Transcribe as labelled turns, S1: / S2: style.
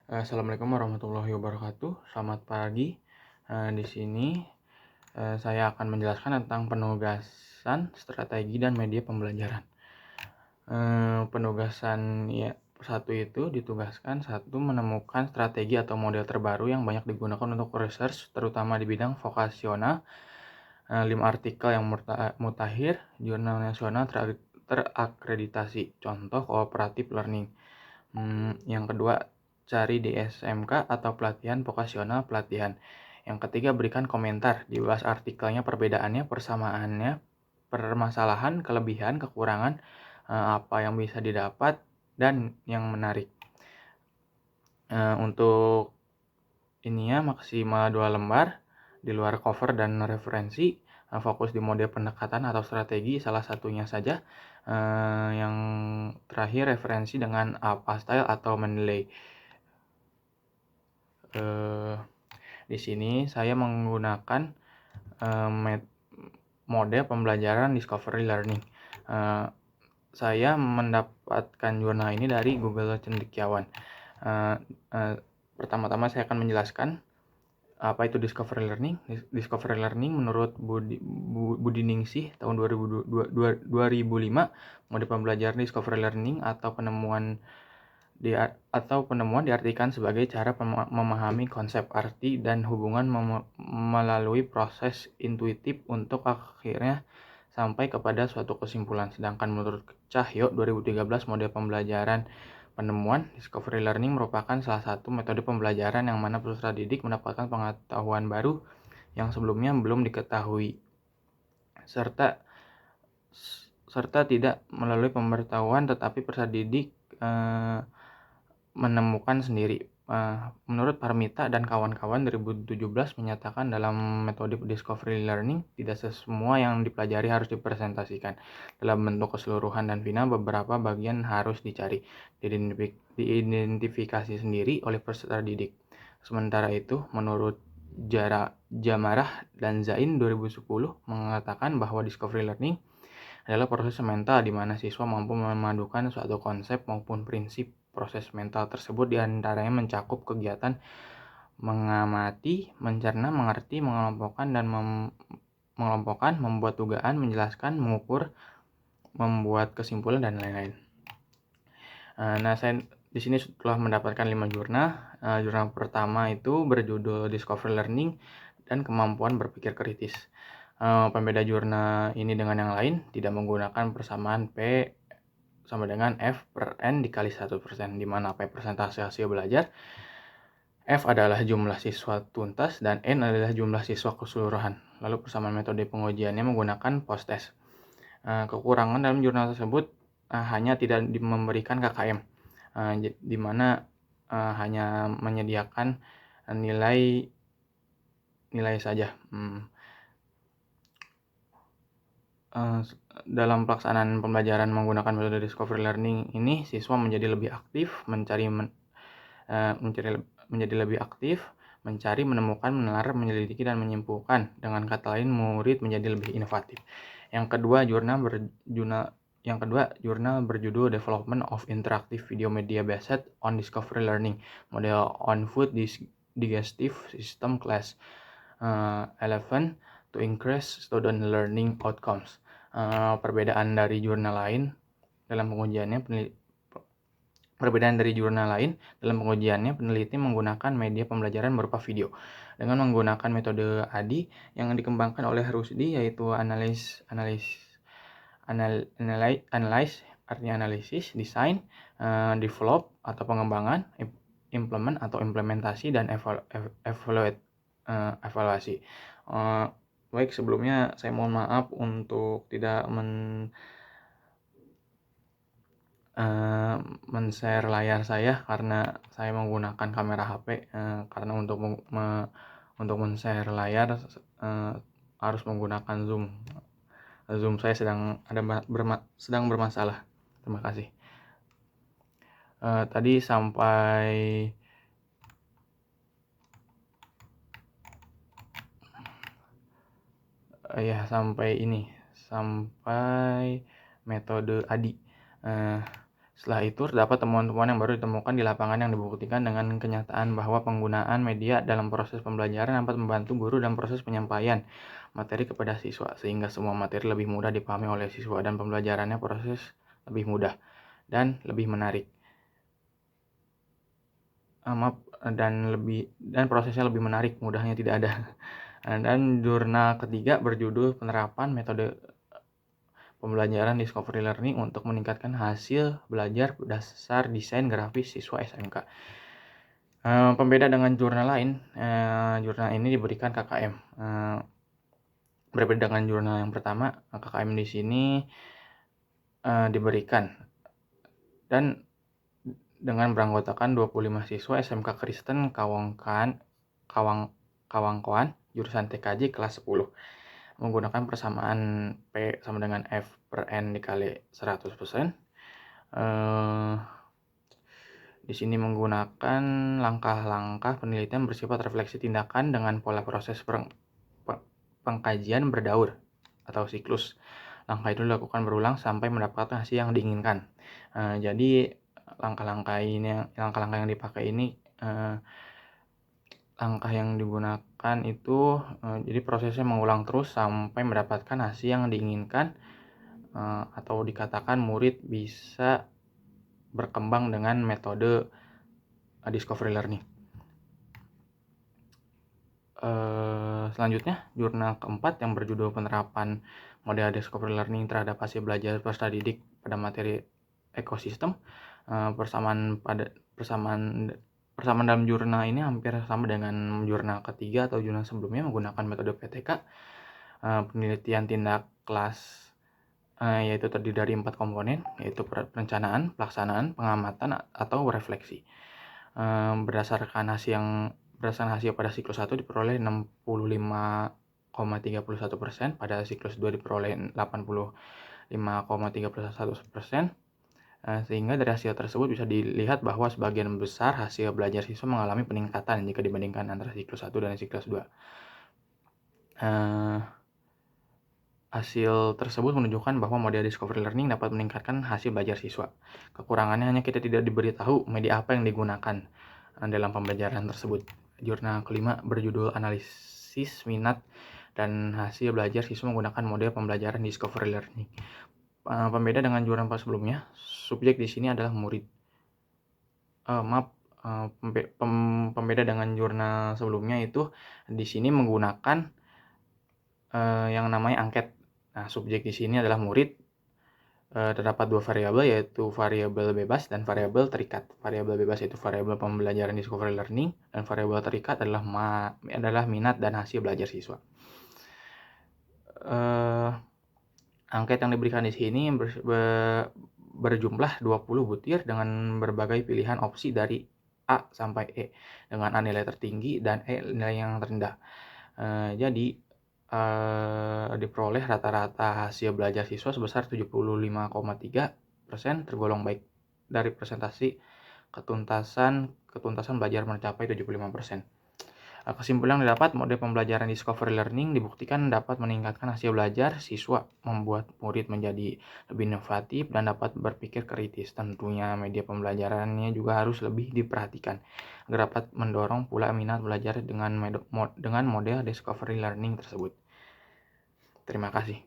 S1: Assalamualaikum warahmatullahi wabarakatuh. Selamat pagi. Di sini saya akan menjelaskan tentang penugasan, strategi, dan media pembelajaran. Penugasan ya satu itu ditugaskan menemukan strategi atau model terbaru yang banyak digunakan untuk research, terutama di bidang vokasional. 5 artikel yang mutakhir, jurnal nasional terakreditasi. Contoh kooperatif learning. Yang kedua, cari di SMK atau pelatihan vokasional pelatihan. Yang ketiga, berikan komentar, dibahas artikelnya, perbedaannya, persamaannya, permasalahan, kelebihan, kekurangan, apa yang bisa didapat, dan yang menarik. Untuk ininya maksimal 2 lembar, di luar cover dan referensi, fokus di mode pendekatan atau strategi salah satunya saja. Yang terakhir, referensi dengan apa style atau mendelay. Di sini saya menggunakan mode pembelajaran discovery learning. Saya mendapatkan jurnal ini dari Google Cendekiawan. Pertama-tama saya akan menjelaskan apa itu discovery learning. Discovery learning menurut Budi Ningsih tahun 2005, mode pembelajaran discovery learning atau penemuan diartikan sebagai cara memahami konsep, arti, dan hubungan melalui proses intuitif untuk akhirnya sampai kepada suatu kesimpulan. Sedangkan menurut Cahyo 2013, mode pembelajaran penemuan discovery learning merupakan salah satu metode pembelajaran yang mana peserta didik mendapatkan pengetahuan baru yang sebelumnya belum diketahui, serta tidak melalui pemberitahuan, tetapi peserta didik menemukan sendiri. Menurut Parmita dan kawan-kawan 2017 menyatakan dalam metode discovery learning tidak semua yang dipelajari harus dipresentasikan dalam bentuk keseluruhan dan final. Beberapa bagian harus dicari, diidentifikasi sendiri oleh peserta didik. Sementara itu, menurut Jamarah dan Zain 2010 mengatakan bahwa discovery learning adalah proses mental di mana siswa mampu memadukan suatu konsep maupun prinsip. Proses mental tersebut diantaranya mencakup kegiatan mengamati, mencerna, mengerti, mengelompokkan, dan membuat dugaan, menjelaskan, mengukur, membuat kesimpulan, dan lain-lain. Saya di sini telah mendapatkan 5 jurnal. Jurnal pertama itu berjudul Discovery Learning dan Kemampuan Berpikir Kritis. Pembeda jurnal ini dengan yang lain tidak menggunakan persamaan P sama dengan F per N dikali 1%, di mana P persentase hasil belajar, F adalah jumlah siswa tuntas, dan N adalah jumlah siswa keseluruhan. Lalu persamaan metode pengujiannya menggunakan post-test. Kekurangan dalam jurnal tersebut hanya tidak memberikan KKM, di mana hanya menyediakan nilai saja. Dalam pelaksanaan pembelajaran menggunakan metode discovery learning ini, siswa menjadi lebih aktif, mencari, menemukan, menelar, menyelidiki, dan menyimpulkan. Dengan kata lain, murid menjadi lebih inovatif. Yang kedua, jurnal berjudul Development of Interactive Video Media Based on Discovery Learning, Model on Food Digestive System Class 11 to increase student learning outcomes. Perbedaan dari jurnal lain dalam pengujiannya, peneliti menggunakan media pembelajaran berupa video dengan menggunakan metode ADI yang dikembangkan oleh Rusdi, yaitu analyze, artinya analisis, design, develop atau pengembangan, implement atau implementasi, dan evaluasi. Baik, sebelumnya saya mohon maaf untuk tidak men-share layar saya karena saya menggunakan kamera HP, karena untuk men-share layar harus menggunakan Zoom saya sedang bermasalah. Terima kasih. Tadi sampai sampai metode ADI. Setelah itu, terdapat temuan-temuan yang baru ditemukan di lapangan yang dibuktikan dengan kenyataan bahwa penggunaan media dalam proses pembelajaran dapat membantu guru dalam proses penyampaian materi kepada siswa, sehingga semua materi lebih mudah dipahami oleh siswa dan pembelajarannya proses lebih mudah dan lebih menarik. Dan prosesnya lebih menarik, mudahnya tidak ada. Dan jurnal ketiga berjudul penerapan metode pembelajaran discovery learning untuk meningkatkan hasil belajar berdasar desain grafis siswa SMK. Pembeda dengan jurnal lain, jurnal ini diberikan KKM. Berbeda dengan jurnal yang pertama, KKM di sini diberikan dan dengan beranggotakan 25 siswa SMK Kristen Kawangkoan jurusan TKJ kelas 10 menggunakan persamaan P sama dengan F per N dikali 100%. Di sini menggunakan langkah-langkah penelitian bersifat refleksi tindakan dengan pola proses pengkajian berdaur atau siklus. Langkah itu dilakukan berulang sampai mendapatkan hasil yang diinginkan. Jadi langkah-langkah yang dipakai ini, langkah yang digunakan itu jadi prosesnya mengulang terus sampai mendapatkan hasil yang diinginkan, atau dikatakan murid bisa berkembang dengan metode discovery learning. Selanjutnya, jurnal keempat yang berjudul penerapan model discovery learning terhadap hasil belajar peserta didik pada materi ekosistem. Persamaan dalam jurnal ini hampir sama dengan jurnal ketiga atau jurnal sebelumnya menggunakan metode PTK. Penelitian tindak kelas yaitu terdiri dari 4 komponen, yaitu perencanaan, pelaksanaan, pengamatan, atau refleksi. Berdasarkan hasil pada siklus 1 diperoleh 65,31%, pada siklus 2 diperoleh 85,31%. Sehingga dari hasil tersebut bisa dilihat bahwa sebagian besar hasil belajar siswa mengalami peningkatan jika dibandingkan antara siklus 1 dan siklus 2. Hasil tersebut menunjukkan bahwa model discovery learning dapat meningkatkan hasil belajar siswa. Kekurangannya hanya kita tidak diberitahu media apa yang digunakan dalam pembelajaran tersebut. Jurnal kelima berjudul analisis minat dan hasil belajar siswa menggunakan model pembelajaran discovery learning. Pembeda dengan jurnal sebelumnya, subjek di sini adalah murid. Pembeda dengan jurnal sebelumnya itu di sini menggunakan yang namanya angket. Nah, subjek di sini adalah murid. Terdapat 2 variabel, yaitu variabel bebas dan variabel terikat. Variabel bebas yaitu variabel pembelajaran discovery learning, dan variabel terikat adalah minat dan hasil belajar siswa. Angket yang diberikan di sini berjumlah 20 butir dengan berbagai pilihan opsi dari A sampai E, dengan A nilai tertinggi dan E nilai yang terendah. Jadi diperoleh rata-rata hasil belajar siswa sebesar 75,3%, tergolong baik dari presentasi ketuntasan belajar mencapai 75%. Kesimpulan yang didapat, model pembelajaran discovery learning dibuktikan dapat meningkatkan hasil belajar siswa, membuat murid menjadi lebih inovatif dan dapat berpikir kritis. Tentunya media pembelajarannya juga harus lebih diperhatikan agar dapat mendorong pula minat belajar dengan model discovery learning tersebut. Terima kasih.